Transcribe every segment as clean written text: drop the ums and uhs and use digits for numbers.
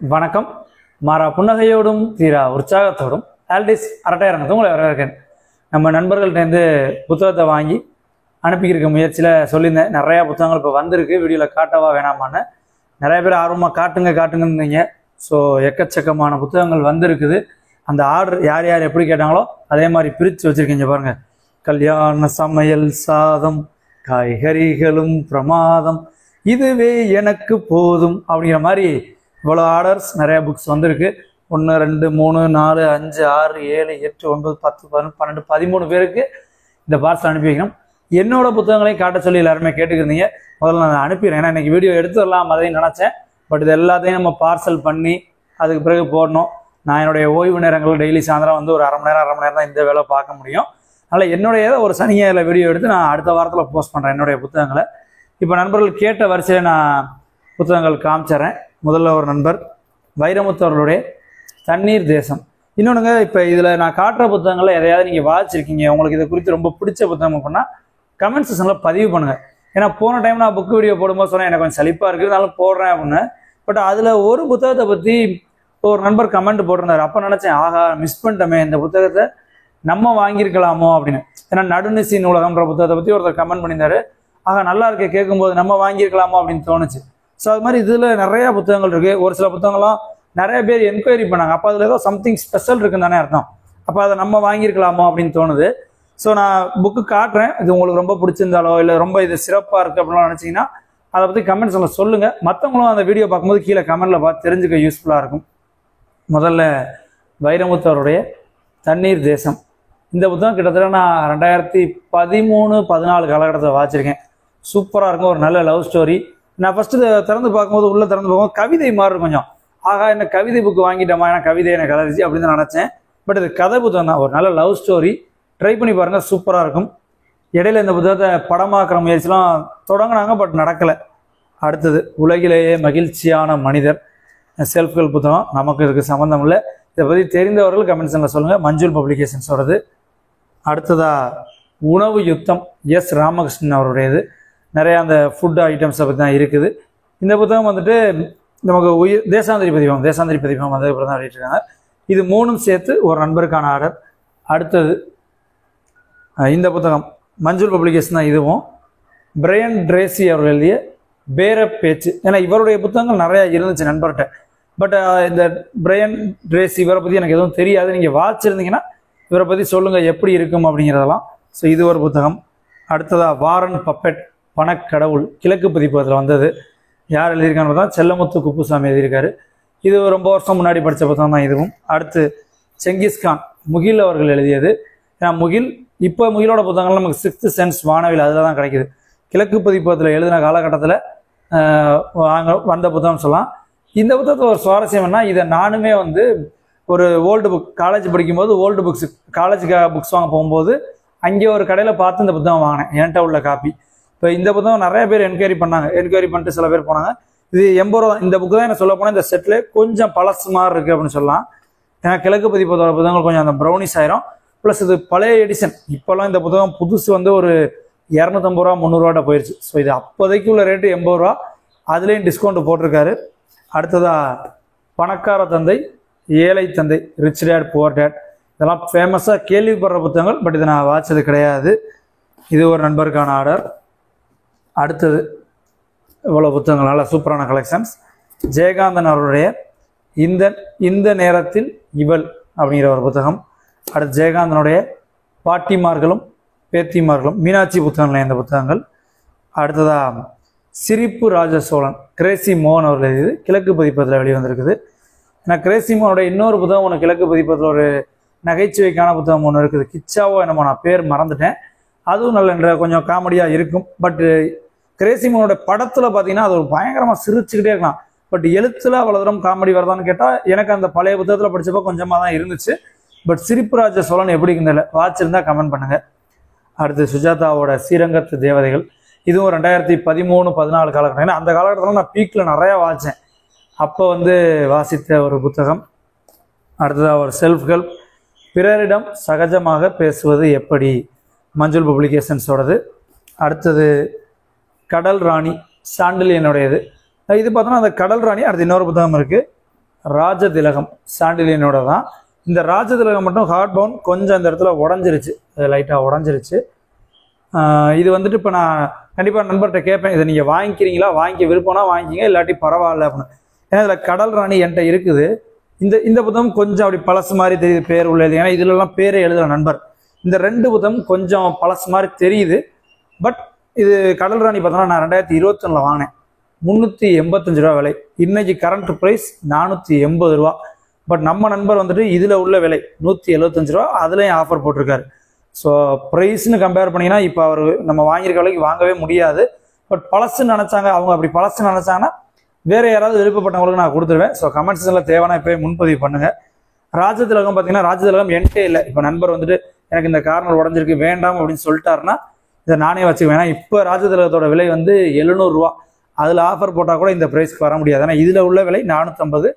வணக்கம். மாறா புன்னகையோடும் தீரா உற்சாகத்தோடும் ஆல்டிஸ் அரட்டையரங்கத்தை உங்களை வரவேற்கிறேன். நம்ம நண்பர்கள்ட்டேருந்து புத்தகத்தை வாங்கி அனுப்பிக்கிருக்க முயற்சியில் சொல்லியிருந்தேன். நிறையா புத்தகங்கள் இப்போ வந்திருக்கு. வீடியோவில் காட்டவா வேணாமான்னு நிறைய பேர் ஆர்வமாக காட்டுங்கன்னு. ஸோ எக்கச்சக்கமான புத்தகங்கள் வந்திருக்குது. அந்த ஆர்டர் யார் யார் எப்படி கேட்டாங்களோ அதே மாதிரி பிரித்து வச்சுருக்கீங்க பாருங்கள். கல்யாண சமையல் சாதம், காய்கறிகளும் பிரமாதம், இதுவே எனக்கு போதும் அப்படிங்கிற மாதிரி இவ்வளோ ஆர்டர்ஸ் நிறையா புக்ஸ் வந்திருக்கு. 1 2 3 4 5 6 7 8 9 10 11 12 13 பேருக்கு இந்த பார்சல் அனுப்பி வைக்கணும். என்னோட புத்தகங்களையும் காட்ட சொல்லி எல்லாருமே கேட்டுக்கிறீங்க. முதல்ல நான் அனுப்பிடுறேன். ஏன்னா இன்றைக்கி வீடியோ எடுத்துடலாம் அதையும் நினச்சேன். பட் இது எல்லாத்தையும் நம்ம பார்சல் பண்ணி அதுக்கு பிறகு போடணும். நான் என்னுடைய ஓய்வு நேரங்கள் டெய்லி சாயந்தரம் வந்து ஒரு அரை மணி நேரம் தான் இந்த வேலை பார்க்க முடியும். அதனால் என்னுடைய ஒரு சனியாயில் வீடியோ எடுத்து நான் அடுத்த வாரத்தில் போஸ்ட் பண்ணுறேன் என்னுடைய புத்தகங்களை. இப்போ நண்பர்கள் கேட்ட வரிசையில் நான் புத்தகங்கள் காமிச்சிட்றேன். முதல்ல ஒரு நண்பர் வைரமுத்து அவர்களுடைய தண்ணீர் தேசம். இன்னொன்றுங்க, இப்போ இதில் நான் காட்டுற புத்தகங்களில் எதையாவது நீங்கள் வாசிச்சிருக்கீங்க, உங்களுக்கு இதை குறித்து ரொம்ப பிடிச்ச புத்தகம் அப்படின்னா கமெண்ட் செக்ஷனில் பதிவு பண்ணுங்கள். ஏன்னா போன டைம் நான் புக்கு வீடியோ போடும்போது சொன்னேன் எனக்கு கொஞ்சம் சலிப்பாக இருக்குது, இருந்தாலும் போடுறேன் அப்படின்னு. பட் அதில் ஒரு புத்தகத்தை பற்றி ஒரு நண்பர் கமெண்ட் போட்டிருந்தார். அப்போ நினச்சேன், ஆகா மிஸ் பண்ணிட்டோமே, இந்த புத்தகத்தை நம்ம வாங்கியிருக்கலாமோ அப்படின்னு. ஏன்னா நடுநிசி நூலகம்ன்ற புத்தகத்தை பற்றி ஒருத்தர் கமெண்ட் பண்ணியிருந்தாரு. ஆகா நல்லா இருக்கே, கேட்கும்போது நம்ம வாங்கியிருக்கலாமோ அப்படின்னு தோணுச்சு. ஸோ அது மாதிரி இதில் நிறையா புத்தகங்கள் இருக்குது. ஒரு சில புத்தகங்கள்லாம் நிறைய பேர் என்கொயரி பண்ணாங்க. அப்போ அதில் ஏதோ சம்திங் ஸ்பெஷல் இருக்குன்னு தானே அர்த்தம். அப்போ அதை நம்ம வாங்கியிருக்கலாமோ அப்படின்னு தோணுது. ஸோ நான் புக்கு காட்டுறேன். இது உங்களுக்கு ரொம்ப பிடிச்சிருந்தாலோ இல்லை ரொம்ப இது சிறப்பாக இருக்குது அப்படின்லாம் நினச்சிங்கன்னா அதை பற்றி கமெண்ட்ஸில் சொல்லுங்கள். மற்றவங்களும் அந்த வீடியோ பார்க்கும்போது கீழே கமெண்ட்டில் பார்த்து தெரிஞ்சுக்க யூஸ்ஃபுல்லாக இருக்கும். முதல்ல வைரமுத்து அவருடைய தண்ணீர் தேசம். இந்த புத்தகம் கிட்டத்தட்ட நான் 2013-14 காலகட்டத்தில் வாசிச்சிருக்கேன். சூப்பராக இருக்கும். ஒரு நல்ல லவ் ஸ்டோரி. நான் ஃபஸ்ட்டு திறந்து பார்க்கும்போது உள்ளே திறந்து பார்க்கும்போது கவிதை மாதிரி கொஞ்சம் ஆகா என்ன கவிதை புக்கு வாங்கிட்டோமா, ஏன்னா கவிதை எனக்கு கலரிச்சு அப்படின்னு தான் நினச்சேன். பட் இது கதை புத்தகம் தான். ஒரு நல்ல லவ் ஸ்டோரி. ட்ரை பண்ணி பாருங்கள், சூப்பராக இருக்கும். இடையில இந்த புத்தகத்தை படமாக்குற முயற்சிலாம் தொடங்கினாங்க, பட் நடக்கலை. அடுத்தது உலகிலேயே மகிழ்ச்சியான மனிதர், செல்ஃப் ஹெல்ப் புத்தகம். நமக்கு இதுக்கு சம்மந்தம் இல்லை. இதை பற்றி தெரிந்தவர்கள் கமெண்ட்ஸில் சொல்லுங்கள். மஞ்சள் பப்ளிகேஷன்ஸோடது. அடுத்ததாக உணவு யுத்தம், எஸ் ராமகிருஷ்ணன் அவருடையது. நிறையா அந்த ஃபுட் ஐட்டம்ஸை பற்றி தான் இருக்குது. இந்த புத்தகம் வந்துட்டு நமக்கு தேசாந்திரி பதிப்பகம் வந்து இப்போ தான் வெளியிட்டிருக்காங்க. இது 3ம் சேர்த்து ஒரு நண்பருக்கான ஆர்டர். அடுத்தது இந்த புத்தகம் மஞ்சள் பப்ளிகேஷன் தான். இதுவும் பிரையன் ட்ரேசி அவர் எழுதிய பேர பேச்சு. ஏன்னா இவருடைய புத்தகங்கள் நிறையா இருந்துச்சு நண்பர்கிட்ட. பட் இந்த பிரையன் ட்ரேசி இவரை பற்றி எனக்கு எதுவும் தெரியாது. நீங்கள் வாசிச்சிருந்தீங்கன்னா இவரை பற்றி சொல்லுங்கள் எப்படி இருக்கும் அப்படிங்கிறதெல்லாம். ஸோ இது ஒரு புத்தகம். அடுத்ததாக வாரன் பப்பெட் பணக்கடவுள், கிழக்கு பதிப்பகத்தில் வந்தது. யார் எழுதியிருக்கான்னு தான் செல்லமுத்து குப்புசாமி எழுதியிருக்காரு. இது ரொம்ப வருஷம் முன்னாடி படித்த புத்தகம் தான் இதுவும். அடுத்து செங்கிஸ்கான், முகில் அவர்கள் எழுதியது. ஏன்னா முகிலோட புத்தகங்கள் நமக்கு 6th சென்ஸ் வானவில் அதில் தான் கிடைக்கிது. கிழக்கு பதிப்பகத்தில் எழுதின காலகட்டத்தில் வந்த புத்தகம் சொல்லலாம். இந்த புத்தகத்தில் ஒரு சுவாரஸ்யம் என்ன, இதை நானுமே வந்து ஒரு ஓல்டு புக் காலேஜ் படிக்கும்போது ஓல்டு புக்ஸ் காலேஜுக்காக புக்ஸ் வாங்க போகும்போது அங்கே ஒரு கடையில் பார்த்து இந்த புத்தகம் வாங்கினேன். என்கிட்ட உள்ள காப்பி. இப்போ இந்த புத்தகம் நிறைய பேர் என்கொயரி பண்ணிட்டு சில பேர் போனாங்க. இது 80 ரூபா. இந்த புக்கு தான் என்ன சொல்ல போனால் இந்த செட்டில் கொஞ்சம் பழசு மாதிரி இருக்குது அப்படின்னு சொல்லலாம். ஏன்னா கிழக்கு பதிப்பகத்தோட புத்தகங்கள் கொஞ்சம் அந்த ப்ரௌனிஷ் ஆயிரும். ப்ளஸ் இது பழைய எடிஷன். இப்போல்லாம் இந்த புத்தகம் புதுசு வந்து ஒரு 250 ரூபா 300 ரூபாட்ட போயிடுச்சு. ஸோ இது அப்போதைக்கு உள்ள ரேட்டு 80 ரூபா. அதுலேயும் டிஸ்கவுண்ட் போட்டிருக்காரு. அடுத்ததாக பணக்கார தந்தை ஏழை தந்தை, ரிச் டேட் புவர் டேட். இதெல்லாம் ஃபேமஸாக கேள்விப்படுற புத்தகங்கள். பட் இதை நான் வாசிச்சது கிடையாது. இது ஒரு நண்பருக்கான ஆர்டர். அடுத்தது இவ்வளோ புத்தகங்கள், நல்ல சூப்பரான கலெக்ஷன்ஸ். ஜெயகாந்தன் அவருடைய இந்த நேரத்தில் இவள் அப்படிங்கிற ஒரு புத்தகம். அடுத்து ஜெயகாந்தனுடைய பாட்டிமார்களும் பேத்திமார்களும், மீனாட்சி புத்தகங்கள் இந்த புத்தகங்கள். அடுத்ததாக சிரிப்பு ராஜ சோழன், கிரேசி மோகன் அவர்கள் எழுதியது. கிழக்கு பதிப்பகத்தில் வெளிவந்திருக்குது. ஏன்னா கிரேசி மோகனுடைய இன்னொரு புத்தகம் ஒன்று கிழக்கு பதிப்பகத்தில் ஒரு நகைச்சுவைக்கான புத்தகம் ஒன்று இருக்குது. கிச்சாவோ என்னமோ, நான் பேர் மறந்துட்டேன். அதுவும் நல்ல கொஞ்சம் காமெடியாக இருக்கும். பட் கிரேசி மோகனோட படத்தில் பார்த்தீங்கன்னா அது ஒரு பயங்கரமாக சிரிச்சுக்கிட்டே இருக்கலாம். பட் எழுத்தில் அவ்வளோ தூரம் காமெடி வருதான்னு கேட்டால் எனக்கு அந்த பழைய புத்தகத்தில் படித்தப்போ கொஞ்சமாக தான் இருந்துச்சு. பட் சிரிப்பு ராஜ சோழன் எப்படி இருந்ததில்ல, வாட்சிருந்தால் கமெண்ட் பண்ணுங்கள். அடுத்து சுஜாதாவோட ஸ்ரீரங்கத்து தேவதைகள். இதுவும் 2013-14 காலகட்டம். ஏன்னா அந்த காலகட்டத்தில் நான் பீக்கில் நிறையா வாசித்தேன். அப்போ வந்து வாசித்த ஒரு புத்தகம். அடுத்ததாக ஒரு செல்ஃப் ஹெல்ப், பிறரிடம் சகஜமாக பேசுவது எப்படி, மஞ்சள் பப்ளிகேஷன்ஸோடது. அடுத்தது கடல் ராணி, சாண்டிலியனுடையது. இது பார்த்தோன்னா அந்த கடல் ராணி. அடுத்து இன்னொரு புத்தகம் இருக்குது, ராஜதிலகம் சாண்டிலியனோட தான். இந்த ராஜதிலகம் மட்டும் ஹார்ட் பவுன் கொஞ்சம் இந்த இடத்துல உடஞ்சிருச்சு, லைட்டாக உடஞ்சிருச்சு. இது வந்துட்டு இப்போ நான் கண்டிப்பாக நண்பர்கிட்ட கேட்பேன், இதை நீங்கள் வாங்கிக்கிறீங்களா, வாங்கி விருப்பம்னா வாங்கிக்கிங்க, இல்லாட்டி பரவாயில்ல அப்படின்னு. ஏன்னா இதில் கடல் ராணி என்கிட்ட இருக்குது. இந்த புத்தகம் கொஞ்சம் அப்படி பழசு மாதிரி தெரியுது, பேர் உள்ளது. ஏன்னா இதுலலாம் பேரே எழுதுகிற நண்பர். இந்த 2 புத்தகம் கொஞ்சம் பழசு மாதிரி தெரியுது. பட் இது கடல் ராணி பார்த்தோன்னா நான் 2021 வாங்கினேன், 385 ரூபா விலை. இன்னைக்கு கரண்ட் ப்ரைஸ் 480 ரூபா. பட் நம்ம நண்பர் வந்துட்டு இதில் உள்ள விலை 175 ரூபா, அதுலேயும் ஆஃபர் போட்டிருக்காரு. ஸோ ப்ரைஸ்னு கம்பேர் பண்ணிங்கன்னா இப்போ அவர் நம்ம வாங்கியிருக்க விலைக்கு வாங்கவே முடியாது. பட் பழசுன்னு நினச்சாங்க, அவங்க அப்படி பழசுன்னு நினச்சாங்கன்னா வேறு யாராவது விருப்பப்பட்டவங்களுக்கு நான் கொடுத்துருவேன். ஸோ கமெண்ட் செக்ஷனில் தேவைன்னா இப்போ முன்பதிவு பண்ணுங்கள். ராஜதிலகம் பார்த்தீங்கன்னா ராஜதிலகம் என்கிட்ட இல்லை. இப்போ நண்பர் வந்துட்டு எனக்கு இந்த கார்னர் உடஞ்சிருக்கு வேண்டாம் அப்படின்னு சொல்லிட்டாருன்னா இதை நானே வச்சுக்குவேன். ஏன்னா இப்போ ராஜதிலகத்தோட விலை வந்து 700 ரூபா. அதில் ஆஃபர் போட்டால் கூட இந்த ப்ரைஸ்க்கு வர முடியாது. ஏன்னா இதில் உள்ள விலை 450,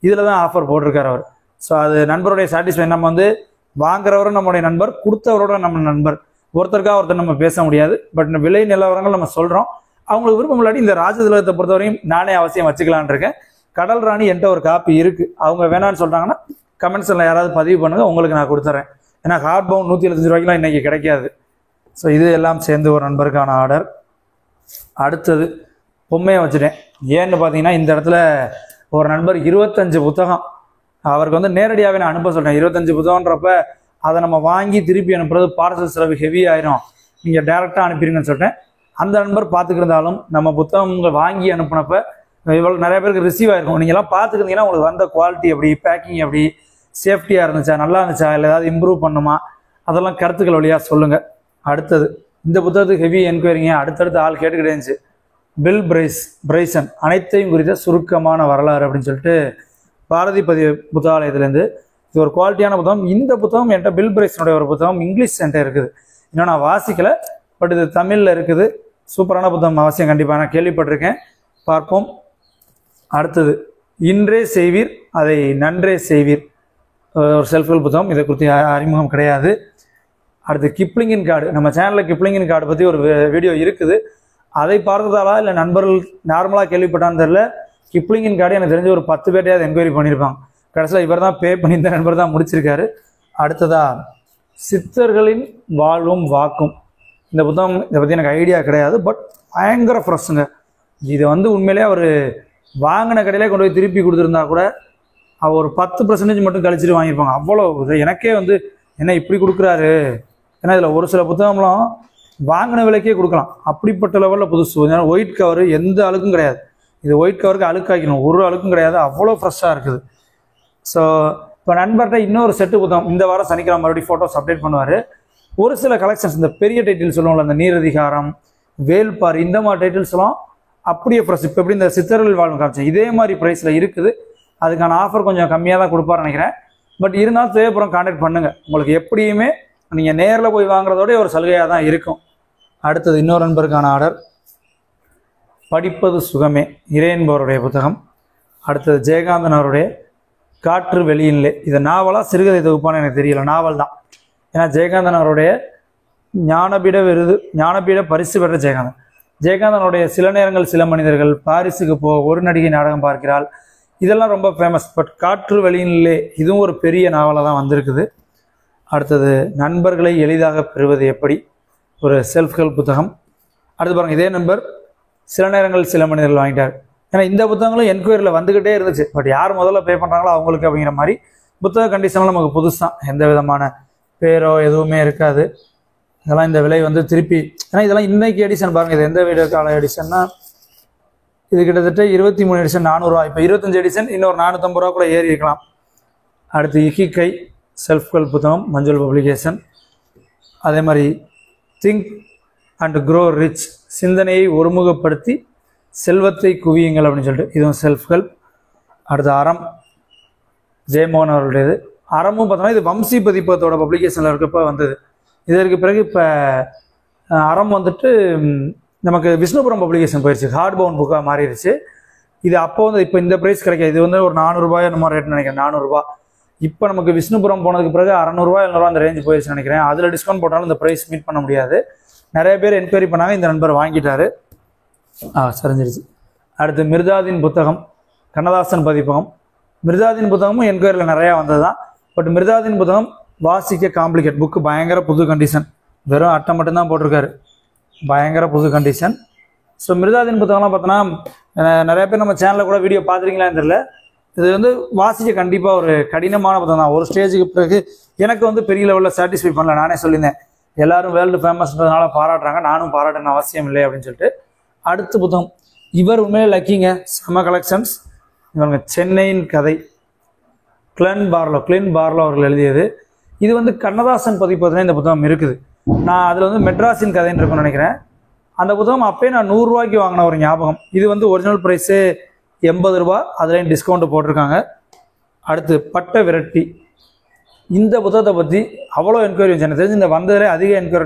இதில் தான் ஆஃபர் போட்டிருக்காரு அவர். ஸோ அது நண்பருடைய சாட்டிஸ்ஃபை. நம்ம வந்து வாங்குறவரும் நம்முடைய நண்பர், கொடுத்தவரோட நம்ம நண்பர், ஒருத்தருக்காக ஒருத்தர் நம்ம பேச முடியாது. பட் இந்த விலை நிலவரங்கள் நம்ம சொல்கிறோம். அவங்களுக்கு விருப்பம் இல்லாட்டி இந்த ராஜதிலகத்தை பொறுத்தவரையும் நானே அவசியம் வச்சுக்கலான் இருக்கேன். கடல் ராணி என்கிட்ட ஒரு காப்பி இருக்குது. அவங்க வேணான்னு சொல்கிறாங்கன்னா கமெண்ட்ஸில் யாராவது பதிவு பண்ணுங்கள், உங்களுக்கு நான் கொடுத்துட்றேன். ஏன்னா ஹார்ட் பவுன் 175 ரூபாய்க்குலாம் இன்றைக்கி கிடைக்காது. ஸோ இது எல்லாம் சேர்ந்து ஒரு நண்பருக்கான ஆர்டர். அடுத்தது பொம்மையை வச்சுட்டேன். ஏன்னு பார்த்தீங்கன்னா இந்த இடத்துல ஒரு நண்பர் 25 புத்தகம் அவருக்கு வந்து நேரடியாகவே நான் அனுப்ப சொல்கிறேன். 25 புத்தகன்றப்ப அதை நம்ம வாங்கி திருப்பி அனுப்புறது பார்சல் செலவு ஹெவி ஆயிரும், நீங்கள் டேரெக்டாக அனுப்பிடுங்கன்னு சொல்லிட்டேன். அந்த நண்பர் பார்த்துக்கிருந்தாலும் நம்ம புத்தகங்கள் வாங்கி அனுப்பினப்ப இவ்வளோ நிறைய பேருக்கு ரிசீவ் ஆகிருக்கும். நீங்கள்லாம் பார்த்துக்கிருந்தீங்கன்னா உங்களுக்கு வந்த குவாலிட்டி எப்படி, பேக்கிங் எப்படி, சேஃப்டியாக இருந்துச்சா, நல்லா இருந்துச்சா, இல்லை ஏதாவது இம்ப்ரூவ் பண்ணுமா, அதெல்லாம் கருத்துக்கள் வழியாக சொல்லுங்கள். அடுத்தது இந்த புத்தகத்துக்கு ஹெவி என்கொயரிங்க அடுத்தடுத்து ஆள் கேட்டுக்கிட்டே இருந்துச்சு. பில் பிரைசன் அனைத்தையும் குறித்த சுருக்கமான வரலாறு அப்படின்னு சொல்லிட்டு பாரதி புத்தகாலயத்துலேருந்து. இது ஒரு குவாலிட்டியான புத்தகம். இந்த புத்தகம் என்கிட்ட பில் பிரைசனுடைய ஒரு புத்தகம் இங்கிலீஷ் சென்டர் இருக்குது, இன்னும் நான் வாசிக்கலை. பட் இது தமிழில் இருக்குது. சூப்பரான புத்தகம், அவசியம் கண்டிப்பாக நான் கேள்விப்பட்டிருக்கேன். பார்ப்போம். அடுத்தது இன்றே செய்வீர் அதை நன்றே செய்வீர், ஒரு செல்ஃப் ஹெல்ப் புத்தகம். இதை குறித்து அறிமுகம் கிடையாது. அடுத்து கிப்ளிங்கின் கார்டு. நம்ம சேனலில் கிப்ளிங்கின் கார்டு பற்றி ஒரு வீடியோ இருக்குது. அதை பார்த்ததாலா இல்லை நண்பர்கள் நார்மலாக கேள்விப்பட்டான்னு தெரியல, கிப்ளிங்கின் கார்டு எனக்கு தெரிஞ்சு ஒரு 10 பேர்ட்டையாவது என்கொயரி பண்ணியிருப்பாங்க. கடைசியில் இவர் தான் பே பண்ணி இந்த நண்பர் தான் முடிச்சிருக்காரு. அடுத்ததா சித்தர்களின் வாழ்வும் வாக்கும். இந்த புத்தகம் இதை பற்றி எனக்கு ஐடியா கிடையாது. பட் பயங்கர ஃப்ரெஷ்ஷுங்க. இது வந்து உண்மையிலே அவர் வாங்கின கடையிலே கொண்டு போய் திருப்பி கொடுத்துருந்தா கூட அவர் ஒரு 10% மட்டும் கழிச்சிட்டு வாங்கியிருப்பாங்க. அவ்வளோ இது எனக்கே வந்து என்ன இப்படி கொடுக்குறாரு. ஏன்னா இதில் ஒரு சில புத்தகம்லாம் வாங்கின விலைக்கே கொடுக்கலாம், அப்படிப்பட்ட லெவலில் புதுசு. ஏன்னா ஒயிட் கவரு எந்த அழுக்கும் கிடையாது. இது ஒயிட் கவருக்கு அழுக்காக்கணும், ஒரு அழுக்கும் கிடையாது, அவ்வளோ ஃப்ரெஷ்ஷாக இருக்குது. ஸோ இப்போ நண்பர்கிட்ட இன்னொரு செட்டு புத்தகம் இந்த வாரம் சனிக்கிழமை மறுபடியும் ஃபோட்டோஸ் அப்டேட் பண்ணுவார். ஒரு சில கலெக்ஷன்ஸ் இந்த பெரிய டைட்டில் சொல்லுவாங்கள்ல, அந்த நீரதிகாரம், வேல்பாரி, இந்த மாதிரி டைட்டில்ஸ்லாம் அப்படியே ஃப்ரெஷ். இப்போ எப்படி இந்த சித்தர்கள் வாழ்வு காமிச்சேன் இதே மாதிரி ப்ரைஸில் இருக்குது. அதுக்கான ஆஃபர் கொஞ்சம் கம்மியாக தான் கொடுப்பாருன்னு நினைக்கிறேன். பட் இருந்தாலும் தேவைப்படும் கான்டாக்ட் பண்ணுங்கள். உங்களுக்கு எப்படியுமே நீங்கள் நேரில் போய் வாங்குறதோட ஒரு சலுகையாக தான் இருக்கும். அடுத்தது இன்னொரு நண்பருக்கான ஆர்டர், படிப்பது சுகமே, இறையன்பவருடைய புத்தகம். அடுத்தது ஜெயகாந்தன் அவருடைய காற்று வெளியிலே. இது நாவலாக சிறுகதை தொகுப்பான்னு எனக்கு தெரியல, நாவல் தான். ஏன்னா ஜெயகாந்தன் அவருடைய ஞானபீட பரிசு பெற்ற ஜெயகாந்தனுடைய சில நேரங்கள் சில மனிதர்கள், பாரிஸுக்கு ஒரு நடிகை நாடகம் பார்க்கிறாள், இதெல்லாம் ரொம்ப ஃபேமஸ். பட் காற்று வெளியிலே இதுவும் ஒரு பெரிய நாவலாக தான் வந்திருக்குது. அடுத்தது நண்பர்களை எளிதாக பெறுவது எப்படி, ஒரு செல்ஃப் ஹெல்ப் புத்தகம். அடுத்து பாருங்கள், இதே நண்பர் சில நேரங்கள் சில மனிதர்கள் வாங்கிட்டார். ஏன்னா இந்த புத்தகங்களும் என்கொயரியில் வந்துக்கிட்டே இருந்துச்சு. பட் யார் முதல்ல பே பண்ணுறாங்களோ அவங்களுக்கு அப்படிங்கிற மாதிரி புத்தக கண்டிஷன்லாம் நமக்கு புதுசாக எந்த விதமான பேரோ எதுவுமே இருக்காது. இதெல்லாம் இந்த விலை வந்து திருப்பி, ஏன்னா இதெல்லாம் இன்னைக்கு எடிஷன் பாருங்கள். இது எந்த வீடியோ கால எடிஷன்னா இது கிட்டத்தட்ட 23 எடிஷன் 400 ரூபா. இப்போ 25 எடிஷன் இன்னொரு 450 ரூபா கூட ஏறி இருக்கலாம். அடுத்து இக்கிகை செல்ஃப் ஹெல்ப் புத்தகம், மஞ்சள் பப்ளிகேஷன். அதே மாதிரி திங்க் அண்ட் க்ரோ ரிச், சிந்தனையை ஒருமுகப்படுத்தி செல்வத்தை குவியுங்கள் அப்படின்னு சொல்லிட்டு இதுவும் செல்ஃப் ஹெல்ப். அடுத்து அறம், ஜெயமோகன் அவர்களுடையது. அறமும் பார்த்தோம்னா இது வம்சி பதிப்பத்தோட பப்ளிகேஷனில் இருக்கப்போ வந்தது. இதற்கு பிறகு இப்போ அறம் வந்துட்டு நமக்கு விஷ்ணுபுரம் பப்ளிகேஷன் போயிடுச்சு, ஹார்ட் பவுன் புக்காக மாறிடுச்சு. இது அப்போ வந்து இப்போ இந்த ப்ரைஸ் கிடைக்காது. இது வந்து ஒரு 400 ரூபாய் நம்ம ரேட் நினைக்கிறேன், 400 ரூபா. இப்போ நமக்கு விஷ்ணுபுரம் போனதுக்கு பிறகு 600 ரூபா 700 ரூபா அந்த ரேஞ்சு போயிடுச்சுன்னு நினைக்கிறேன். அதில் டிஸ்கவுண்ட் போட்டாலும் இந்த ப்ரைஸ் மீட் பண்ண முடியாது. நிறைய பேர் என்கொயரி பண்ணாங்க, இந்த நண்பர் வாங்கிட்டாரு. சரிஞ்சிருச்சு. அடுத்து மிர்தாதின் புத்தகம், கண்ணதாசன் பதிப்பகம். மிர்தாதின் புத்தகமும் என்கொயரியில் நிறையா வந்தது தான். பட் மிர்தாதின் புத்தகம் வாசிக்க காம்ப்ளிகேட். புக்கு பயங்கர புது கண்டிஷன், வெறும் அட்டை மட்டும்தான் போட்டிருக்காரு, பயங்கர புது கண்டிஷன். ஸோ மிர்தாதின் புத்தகம்லாம் பார்த்தோன்னா நிறைய பேர் நம்ம சேனலில் கூட வீடியோ பார்த்துருக்கீங்களான்னு தெரியல. இது வந்து வாசிக்க கண்டிப்பாக ஒரு கடினமான புத்தகம் தான். ஒரு ஸ்டேஜுக்கு பிறகு எனக்கு வந்து பெரிய லெவலில் சாட்டிஸ்ஃபை பண்ணல. நானே சொல்லியிருந்தேன், எல்லாரும் வேர்ல்டு ஃபேமஸ்ன்றதுனால பாராட்டுறாங்க, நானும் பாராட்டணும் அவசியம் இல்லை அப்படின்னு சொல்லிட்டு. அடுத்த புத்தகம் இவர் உண்மையிலே லக்கிங்க, செம கலெக்ஷன்ஸ். இவங்க சென்னையின் கதை, கிளென் பார்லோ அவர்கள் எழுதியது. இது வந்து கண்ணதாசன் பதிப்பதில் இந்த புத்தகம் இருக்குது. நான் அதில் வந்து மெட்ராஸின் கதைன்னு இருக்குன்னு நினைக்கிறேன். அந்த புத்தகம் அப்பயே நான் 100 ரூபாய்க்கு வாங்கின ஒரு ஞாபகம். இது வந்து ஒரிஜினல் ப்ரைஸு 80 ரூபா, அதுலேயும் டிஸ்கவுண்ட் போட்டிருக்காங்க. அடுத்து பட்ட விரட்டி. இந்த புத்தகத்தை பற்றி அவ்வளோ என்கொயரி வந்துச்சு. எனக்கு தெரிஞ்சு இந்த வந்ததிலே அதிக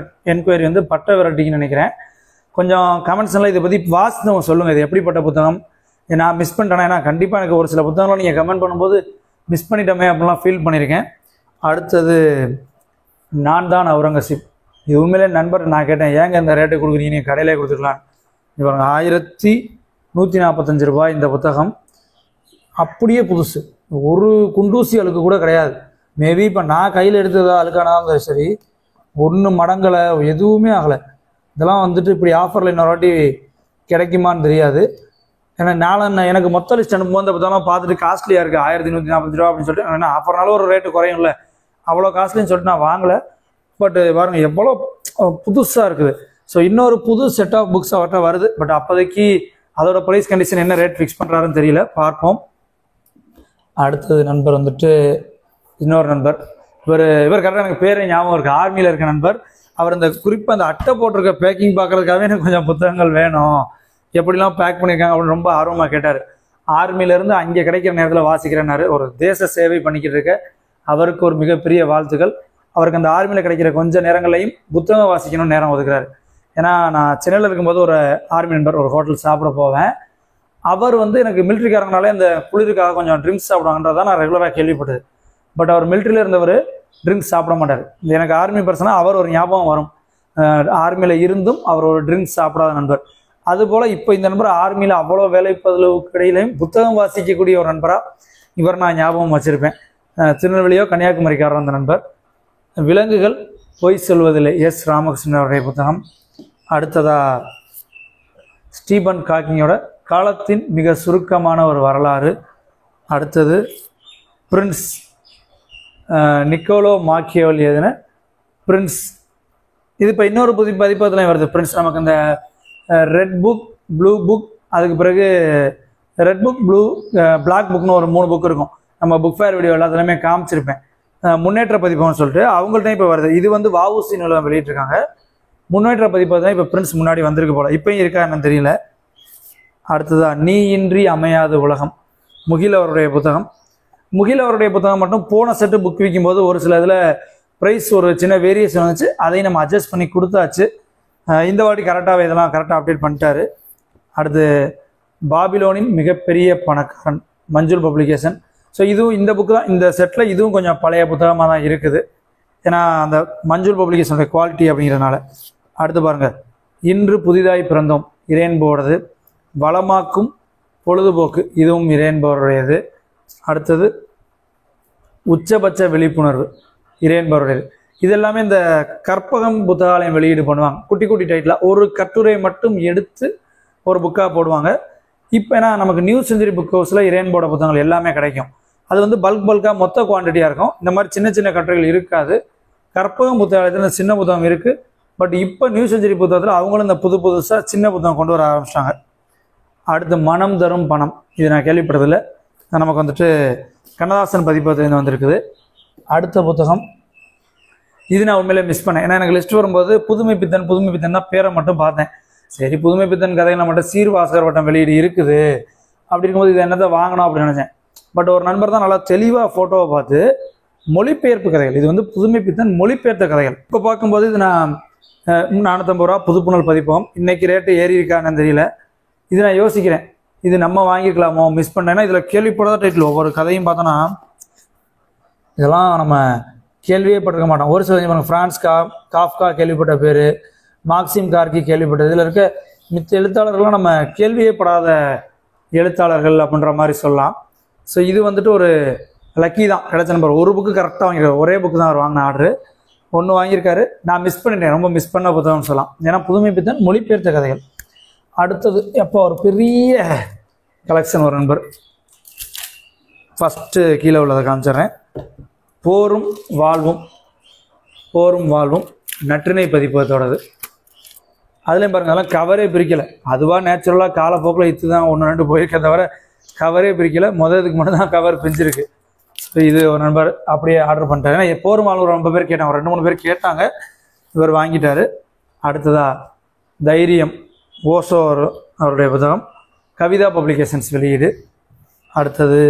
என்கொயரி வந்து பட்ட விரட்டின்னு நினைக்கிறேன். கொஞ்சம் கமெண்ட்ஸ் எல்லாம் இதை பற்றி வாசித்து சொல்லுங்கள், இது எப்படிப்பட்ட புத்தகம், நான் மிஸ் பண்ணிட்டேன்னா. ஏன்னா கண்டிப்பாக எனக்கு ஒரு சில புத்தகங்களும் நீங்கள் கமெண்ட் பண்ணும்போது மிஸ் பண்ணிட்டோமே அப்படிலாம் ஃபீல் பண்ணியிருக்கேன். அடுத்தது நான் தான் அவுரங்கசீப். இது உண்மையிலே நண்பர் நான் கேட்டேன், ஏங்க இந்த ரேட்டு கொடுக்குறீங்க, நீங்கள் கடையிலே கொடுத்துக்கலாம். இவங்க 1145 ரூபாய் இந்த புத்தகம். அப்படியே புதுசு, ஒரு குண்டூசி அழுக்கு கூட கிடையாது. மேபி இப்போ நான் கையில் எடுத்ததா அழுக்கானாலும் சரி, ஒன்று மடங்கலை, எதுவுமே ஆகலை. இதெல்லாம் வந்துட்டு இப்படி ஆஃபரில் இன்னொரு வாட்டி கிடைக்குமான்னு தெரியாது. ஏன்னா எனக்கு மொத்த லிஸ்ட் அனுப்பும்போது அந்த புத்தகம் பார்த்துட்டு காஸ்ட்லியாக இருக்குது, 1145 ரூபா அப்படின்னு சொல்லிட்டு. ஏன்னா ஆஃபர்னாலும் ஒரு ரேட்டு குறையும்ல, அவ்வளோ காஸ்ட்லின்னு சொல்லிட்டு நான் வாங்கலை. பட் பாருங்கள் எவ்வளோ புதுசாக இருக்குது. ஸோ இன்னொரு புது செட் ஆஃப் புக்ஸ் அவர்கிட்ட வருது. பட் அப்போதைக்கு அதோட ப்ரைஸ் கண்டிஷன் என்ன ரேட் ஃபிக்ஸ் பண்ணுறாருன்னு தெரியல, பார்ப்போம். அடுத்தது நண்பர் வந்துட்டு இன்னொரு நண்பர், இவர் கரெக்டாக எனக்கு பேரே ஞாபகம் இருக்குது, ஆர்மியில் இருக்க நண்பர். அவர் இந்த குறிப்பாக அந்த அட்டை போட்டிருக்க பேக்கிங் பார்க்குறதுக்காகவே எனக்கு கொஞ்சம் புத்தகங்கள் வேணும், எப்படிலாம் பேக் பண்ணியிருக்காங்க அப்படின்னு ரொம்ப ஆர்வமாக கேட்டார். ஆர்மியிலேருந்து அங்கே கிடைக்கிற நேரத்தில் வாசிக்கிறேன்னாரு. ஒரு தேச சேவை பண்ணிக்கிட்டு இருக்க அவருக்கு ஒரு மிகப்பெரிய வாழ்த்துக்கள். அவருக்கு அந்த ஆர்மியில் கிடைக்கிற கொஞ்சம் நேரங்களையும் புத்தகம் வாசிக்கணும்னு நேரம் ஒதுக்குறாரு. ஏன்னா நான் சென்னையில் இருக்கும்போது ஒரு ஆர்மி நண்பர் ஒரு ஹோட்டல் சாப்பிட போவேன். அவர் வந்து எனக்கு மிலிட்ரிக்காரங்கனாலே அந்த குளிருக்காக கொஞ்சம் ட்ரிங்க்ஸ் சாப்பிடுவாங்கன்றதான் நான் ரெகுலராக கேள்விப்பட்டது. பட் அவர் மிலிட்ரியில் இருந்தவர் ட்ரிங்க்ஸ் சாப்பிட மாட்டார். எனக்கு ஆர்மி பர்சனாக அவர் ஒரு ஞாபகம் வரும், ஆர்மியில் இருந்தும் அவர் ஒரு ட்ரிங்க்ஸ் சாப்பிடாத நண்பர். அதுபோல் இப்போ இந்த நண்பர் ஆர்மியில் அவ்வளோ வேலைப்பதலுக்கு இடையிலையும் புத்தகம் வாசிக்கக்கூடிய ஒரு நண்பராக இவர் நான் ஞாபகம் வச்சுருப்பேன். திருநெல்வேலியோ கன்னியாகுமரிக்காரர் அந்த நண்பர். விலங்குகள் பொய் சொல்வதில்லை, எஸ் ராமகிருஷ்ணன் அவருடைய புத்தகம். அடுத்ததா ஸ்டீபன் காக்கிங்கோட காலத்தின் மிக சுருக்கமான ஒரு வரலாறு. அடுத்தது பிரின்ஸ், நிக்கோலோ மாக்கியவல் எழுதின பிரின்ஸ். இது இப்போ இன்னொரு பதிப்பகத்துலையும் வருது பிரின்ஸ். நமக்கு இந்த ரெட் புக், ப்ளூ புக், அதுக்கு பிறகு ரெட் புக், பிளாக் புக்னு ஒரு 3 புக் இருக்கும். நம்ம புக் ஃபேர் வீடியோ எல்லாத்துலேயுமே காமிச்சிருப்பேன். முன்னேற்ற பதிப்பகம்னு சொல்லிட்டு அவங்கள்ட்ட இப்போ வருது. இது வந்து வஉசி நிலையம் வெளியிட்டிருக்காங்க. முன்னேற்ற பதிப்பகம் தான் இப்போ பிரின்ஸ் முன்னாடி வந்திருக்கு போல, இப்போயும் இருக்கா என்னன்னு தெரியல. அடுத்ததான் நீ இன்றி அமையாது உலகம், முகில் அவருடைய புத்தகம். முகில் அவருடைய புத்தகம் மட்டும் போன செட்டு புக் விற்கும்போது ஒரு சில இதில் ப்ரைஸ் ஒரு சின்ன வேரியேஷன் வந்துச்சு, அதையும் நம்ம அட்ஜஸ்ட் பண்ணி கொடுத்தாச்சு. இந்த வாட்டி கரெக்டாகவே இதெல்லாம் கரெக்டாக அப்டேட் பண்ணிட்டாரு. அடுத்து பாபிலோனின் மிகப்பெரிய பணக்காரன், மஞ்சுள் பப்ளிகேஷன். ஸோ இதுவும் இந்த புக்கு தான் இந்த செட்டில், இதுவும் கொஞ்சம் பழைய புத்தகமாக தான் இருக்குது, ஏன்னா அந்த மஞ்சுள் பப்ளிகேஷனுடைய குவாலிட்டி அப்படிங்கிறதுனால. அடுத்து பாருங்கள், இன்று புதிதாய் பிறந்தோம், இறையன்போடது. வளமாக்கும் பொழுதுபோக்கு, இதுவும் இறையன்பவருடையது. அடுத்தது உச்சபட்ச விழிப்புணர்வு, இறையன்பவருடையது. இது எல்லாமே இந்த கற்பகம் புத்தகாலயம் வெளியீடு பண்ணுவாங்க, குட்டி குட்டி டைட்டில் ஒரு கட்டுரை மட்டும் எடுத்து ஒரு புக்காக போடுவாங்க. இப்போ ஏன்னா நமக்கு நியூ செஞ்சுரி புக் ஹவுஸில் இறையன்போட புத்தகங்கள் எல்லாமே கிடைக்கும். அது வந்து பல்காக மொத்த குவான்டிட்டியாக இருக்கும். இந்த மாதிரி சின்ன சின்ன கட்டுரைகள் இருக்காது. கற்பகம் புத்தகாலயத்தில் சின்ன புத்தகம் இருக்குது. பட் இப்போ நியூ செஞ்சுரி புத்தகத்தில் அவங்களும் இந்த புதுசாக சின்ன புத்தகம் கொண்டு வர ஆரம்பிச்சிட்டாங்க. அடுத்து மனம் தரும் பணம், இது நான் கேள்விப்பட்டதில்லை, நமக்கு வந்துட்டு கண்ணதாசன் பதிப்பகத்துலேருந்து வந்திருக்குது. அடுத்த புத்தகம் இது நான் உண்மையிலே மிஸ் பண்ணேன். ஏன்னா எனக்கு லிஸ்ட் வரும்போது புதுமை பித்தன் தான் பேரை மட்டும் பார்த்தேன். சரி, புதுமை பித்தன் கதையில் நம்மகிட்ட சீர்வாசகர் வட்டம் வெளியீடு இருக்குது, அப்படி இருக்கும்போது இது என்னத்தை வாங்கணும் அப்படின்னு நினச்சேன். பட் ஒரு நண்பர் தான் நல்லா தெளிவாக ஃபோட்டோவை பார்த்து மொழிபெயர்ப்பு கதைகள், இது வந்து புதுமை பித்தன் மொழிபெயர்த்த கதைகள். இப்போ பார்க்கும்போது இது நான் 450 ரூபா புதுப்புணல் பதிப்போம். இன்னைக்கு ரேட்டு ஏறி இருக்கான்னு தெரியல. இது நான் யோசிக்கிறேன், இது நம்ம வாங்கிக்கலாமோ, மிஸ் பண்ணேன்னா இதில் கேள்விப்படாத டைட்டில். ஒவ்வொரு கதையும் பார்த்தோன்னா இதெல்லாம் நம்ம கேள்வியே பட்டிருக்க மாட்டோம். ஒரு சில ஃப்ரான்ஸ் காஃப்கா கேள்விப்பட்ட பேர், மார்க்சிம் கார்கி கேள்விப்பட்டது. இதில் இருக்க மித்த எழுத்தாளர்கள்லாம் நம்ம கேள்வியே படாத எழுத்தாளர்கள் அப்படின்ற மாதிரி சொல்லலாம். ஸோ இது வந்துட்டு ஒரு லக்கி தான் கிடைச்ச நம்பர். ஒரு புக்கு கரெக்டாக வாங்கியிருக்காரு, ஒரே புக்கு தான் அவர் வாங்கின ஆர்டரு, ஒன்று வாங்கியிருக்காரு. நான் மிஸ் பண்ணிட்டேன், ரொம்ப மிஸ் பண்ண புத்தகம்னு சொல்லலாம். ஏன்னா புதுமை பித்தன் மொழிபெயர்த்த கதைகள். அடுத்தது எப்போ ஒரு பெரிய கலெக்ஷன் ஒரு நண்பர், ஃபஸ்ட்டு கீழே உள்ளதை காமிச்சிட்றேன். போரும் வாழ்வும் நற்றிணை பதிப்பகத்தோடது. அதுலேயும் பாருங்க, அதெல்லாம் கவரே பிரிக்கலை. அதுவாக நேச்சுரலாக காலப்போக்கில் இத்து தான் ஒன்று ரெண்டு போயிருக்க தவிர கவரே பிரிக்கலை. இதுக்கு மட்டும் தான் கவர் பிரிஞ்சிருக்கு. ஸோ இது ஒரு நண்பர் அப்படியே ஆர்டர் பண்ணிட்டாரு. ஏன்னா போரும் வாழ்வும் ரொம்ப பேர் கேட்டாங்க, ஒரு 2-3 பேர் கேட்டாங்க, இவர் வாங்கிட்டார். அடுத்ததாக தைரியம் ஓசோ அவருடைய புத்தகம், கவிதா பப்ளிகேஷன்ஸ் வெளியீடு. அடுத்தது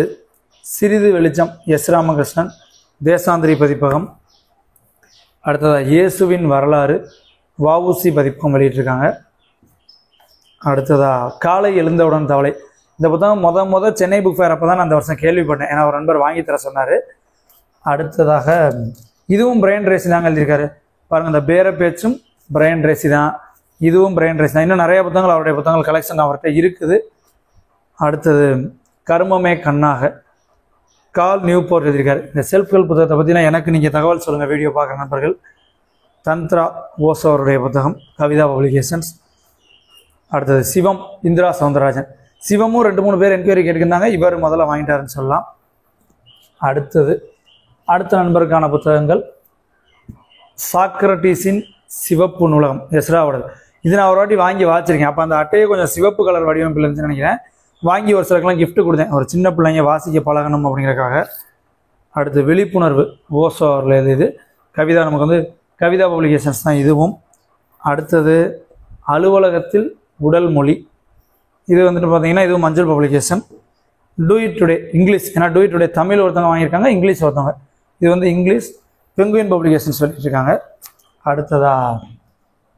சிறிது வெளிச்சம் எஸ் ராமகிருஷ்ணன், தேசாந்திரி பதிப்பகம். அடுத்ததாக இயேசுவின் வரலாறு வஉசி பதிப்பகம் வெளியிட்டிருக்காங்க. அடுத்ததாக காலை எழுந்தவுடன் தவளை. இந்த புத்தகம் சென்னை புக் ஃபேர் அப்போ தான் நான் அந்த வருஷம் கேள்விப்பட்டேன். ஏன்னா ஒரு நண்பர் வாங்கி தர சொன்னார். அடுத்ததாக இதுவும் பிரைன் ரேசி தாங்க எழுதியிருக்காரு பாருங்கள். இந்த பேர பேச்சும் பிரைன் ரேசி தான், இதுவும் பிரைன் ரேசி தான். இன்னும் நிறைய புத்தகங்கள் அவருடைய புத்தகங்கள் கலெக்ஷன் அவர்கிட்ட இருக்குது. அடுத்தது கர்மமே கண்ணாக கால் நியூபோர்ட் எழுதியிருக்காரு. இந்த செல்ஃப் ஹெல்ப் புத்தகத்தை பற்றினா எனக்கு நீங்கள் தகவல் சொல்லுங்கள், வீடியோ பார்க்குற நண்பர்கள். தந்த்ரா ஓசோ அவருடைய புத்தகம், கவிதா பப்ளிகேஷன்ஸ். அடுத்தது சிவம் இந்திரா சவுந்தரராஜன். சிவமும் 2-3 பேர் என்கொயரி கேட்டுருந்தாங்க, இவர் முதல்ல வாங்கிட்டாருன்னு சொல்லலாம். அடுத்த நண்பருக்கான புத்தகங்கள் சாக்ரட்டிஸின் சிவப்பு நூலகம் எஸ்ராவோடது. இது நான் ஒரு வாட்டி வாங்கி வாச்சிருக்கேன். அப்போ அந்த அட்டையை கொஞ்சம் சிவப்பு கலர் வடிவமைப்பில் இருந்துச்சுன்னு நினைக்கிறேன். வாங்கி ஒரு சிலருக்கெல்லாம் கிஃப்ட் கொடுத்தேன், ஒரு சின்ன பிள்ளைங்க வாசிக்க பழகணும் அப்படிங்கிறக்காக. அடுத்து விழிப்புணர்வு ஓசோ அவர்கள் இது கவிதா, நமக்கு வந்து கவிதா பப்ளிகேஷன்ஸ் தான் இதுவும். அடுத்தது அலுவலகத்தில் உடல் மொழி. இது வந்துட்டு பார்த்தீங்கன்னா இதுவும் மஞ்சள் publication. Do it today English, ஏன்னா டூ இட் டுடே தமிழ் ஒருத்தவங்க வாங்கியிருக்காங்க, இங்கிலீஷ் ஒருத்தவங்க. இது வந்து இங்கிலீஷ் பெங்குயின் பப்ளிகேஷன்ஸ் சொல்லிட்டுருக்காங்க. அடுத்ததாக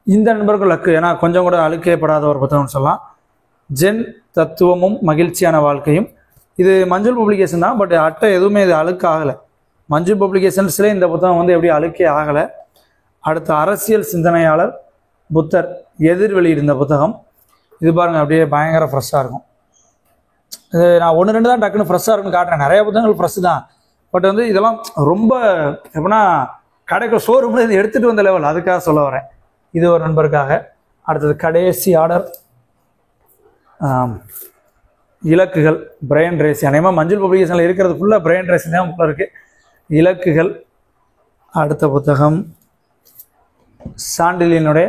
இந்த நண்பர்கள் லக்கு, ஏன்னா கொஞ்சம் கூட அழுக்கப்படாத ஒரு புத்தகம்னு சொல்லலாம். ஜென் தத்துவமும் மகிழ்ச்சியான வாழ்க்கையும். இது மஞ்சள் பப்ளிகேஷன் தான், பட் அட்டை எதுவுமே இது அழுக்கு ஆகலை. மஞ்சள் பப்ளிகேஷன்ஸ்லேயே இந்த புத்தகம் வந்து எப்படி அழுக்கே ஆகலை. அடுத்த அரசியல் சிந்தனையாளர் புத்தர் எதிர் வெளியிடுந்த புத்தகம். இது பாருங்கள், அப்படியே பயங்கர ஃப்ரெஷ்ஷாக இருக்கும். இது நான் 1-2 தான் டக்குன்னு ஃப்ரெஷ்ஷாக இருக்குன்னு காட்டுறேன். நிறைய புத்தகங்கள் ஃப்ரெஷ்ஷு தான், பட் வந்து இதெல்லாம் ரொம்ப எப்படின்னா கடைக்கு ஷோரூமில் இது எடுத்துகிட்டு வந்த லெவல், அதுக்காக சொல்ல வரேன். இது ஒரு நண்பருக்காக. அடுத்தது கடைசி ஆர்டர் இலக்குகள் பிரைன் ரேசி. அநேகமாக மஞ்சள் பப்ளிகேஷனில் இருக்கிறது ஃபுல்லாக பிரைன் ரேசி தான் உள்ள இருக்குது. இலக்குகள். அடுத்த புத்தகம் சாண்டிலினுடைய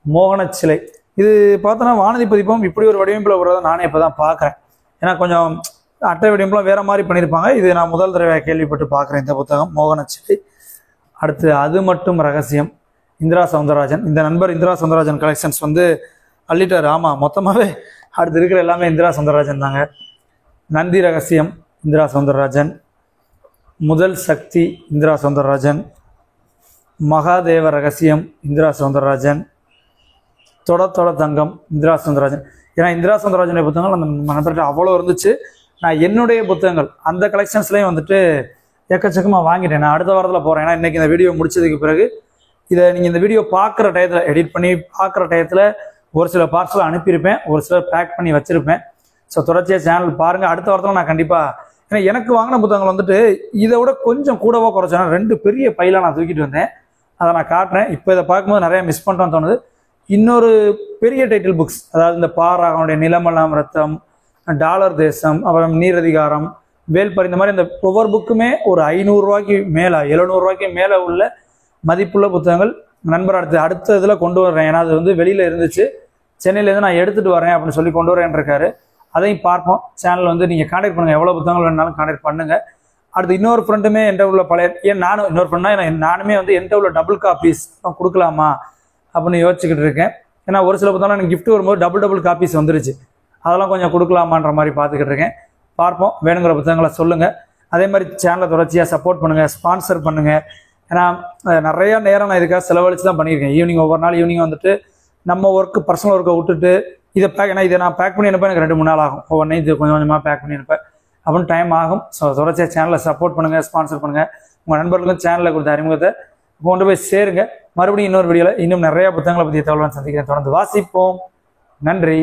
மோகன சிலை. இது பார்த்தோன்னா வானதி பதிப்பம் இப்படி ஒரு வடிவமைப்பில் வருவதை நானே இப்போ தான் பார்க்குறேன். ஏன்னா கொஞ்சம் அட்டை வடிவம்லாம் வேறு மாதிரி பண்ணியிருப்பாங்க. இது நான் முதல் தடவை கேள்விப்பட்டு பார்க்குறேன் இந்த புத்தகம் மோகன சிலை. அடுத்து அது மட்டும் ரகசியம் இந்திரா சவுந்தரராஜன். இந்த நண்பர் இந்திரா சவுந்தரராஜன் கலெக்ஷன்ஸ் வந்து அள்ளிட்டார். ஆமாம், மொத்தமாகவே அடுத்து இருக்கிற எல்லாமே இந்திரா சவுந்தரராஜன் தாங்க. நந்தி ரகசியம் இந்திரா சவுந்தரராஜன், முதல் சக்தி இந்திரா சவுந்தரராஜன், மகாதேவ ரகசியம் இந்திரா சவுந்தரராஜன், தொட தங்கம் இந்திரா சவுந்தரராஜன். ஏன்னா இந்திரா சவுந்தரராஜனுடைய புத்தகங்கள் அந்த நண்பர்கிட்ட அவ்வளோ இருந்துச்சு. நான் என்னுடைய புத்தகங்கள் அந்த கலெக்ஷன்ஸ்லேயும் வந்துட்டு எக்கச்சக்கமாக வாங்கிட்டேன். நான் அடுத்த வாரத்தில் போகிறேன். ஏன்னா இன்றைக்கி இந்த வீடியோ முடிச்சதுக்கு பிறகு இதை நீங்கள் இந்த வீடியோ பார்க்குற டயத்தில், எடிட் பண்ணி பார்க்குற டயத்தில் ஒரு சில பார்சல் அனுப்பியிருப்பேன், ஒரு சிலர் பேக் பண்ணி வச்சுருப்பேன். ஸோ தொடர்ச்சியாக சேனல் பாருங்கள். அடுத்த வாரத்தில் நான் கண்டிப்பாக, ஏன்னா எனக்கு வாங்கின புத்தகங்கள் வந்துட்டு இதை விட கொஞ்சம் கூடவோ குறைச்சேன்னா 2 பெரிய பையில நான் தூக்கிட்டு வந்தேன். அதை நான் காட்டுறேன். இப்போ இதை பார்க்கும்போது நிறையா மிஸ் பண்ணுறோன்னு தோணுது. இன்னொரு பெரிய டைட்டில் புக்ஸ், அதாவது இந்த பாராகனுடைய நிலமெல்லாம் ரத்தம், டாலர் தேசம், அப்புறம் நீரதிகாரம், வேல்பாரி, இந்த மாதிரி இந்த ஒவ்வொரு புக்குமே ஒரு 500 ரூபாய்க்கு மேலே 700 ரூபாய்க்கு மேலே உள்ள மதிப்புள்ள புத்தகங்கள் நண்பர் அடுத்த இதில் கொண்டு வர்றேன். ஏன்னா அது வந்து வெளியில் இருந்துச்சு, சென்னையிலேருந்து நான் எடுத்துகிட்டு வரேன் அப்படின்னு சொல்லி கொண்டு வரேன் இருக்காரு. அதையும் பார்ப்போம். சேனல் வந்து நீங்கள் கான்டாக்ட் பண்ணுங்கள், எவ்வளோ புத்தகங்கள் வேணாலும் கான்டாக்ட் பண்ணுங்கள். அடுத்து இன்னொரு ஃப்ரெண்டுமே என்கிட்ட உள்ள பழைய, நானும் இன்னொரு ஃப்ரெண்டாக நானுமே வந்து என்கிட்ட உள்ள டபுள் காப்பீஸ் கொடுக்கலாமா அப்படின்னு யோசிச்சுக்கிட்டு இருக்கேன். ஏன்னா ஒரு சில புத்தகம் எனக்கு கிஃப்ட் வரும்போது டபுள் காப்பீஸ் வந்துருச்சு, அதெல்லாம் கொஞ்சம் கொடுக்கலாமான்ற மாதிரி பார்த்துக்கிட்டு இருக்கேன். பார்ப்போம். வேணுங்கிற புத்தகங்களை சொல்லுங்கள். அதே மாதிரி சேனலை தொடர்ச்சியாக சப்போர்ட் பண்ணுங்கள், ஸ்பான்சர் பண்ணுங்கள். ஏன்னா நிறையா நேரம் நான் இதுக்காக செலவழித்து தான் பண்ணியிருக்கேன். ஈவினிங் ஒவ்வொரு நாள் ஈவினிங் வந்துட்டு நம்ம ஒர்க்கு பர்சனல் ஒர்க்கை விட்டுட்டு இதை ஏன்னா இதை நான் பேக் பண்ணி அனுப்ப எனக்கு 2-3 நாள் ஆகும். ஒவ்வொன்றே இது கொஞ்சம் கொஞ்சமாக பேக் பண்ணி அனுப்பேன் அப்படின்னு டைம் ஆகும். ஸோ தொடர்ச்சியாக சேனலை சப்போர்ட் பண்ணுங்கள், ஸ்பான்சர் பண்ணுங்கள். உங்கள் நண்பர்களுக்கும் சேனலில் கொடுத்த அறிமுகத்தை கொண்டு போய் சேருங்க. மறுபடியும் இன்னொரு வீடியோவில் இன்னும் நிறையா புத்தகங்களை பற்றிய தகவல்களை சந்திக்கிறேன். தொடர்ந்து வாசிப்போம். நன்றி.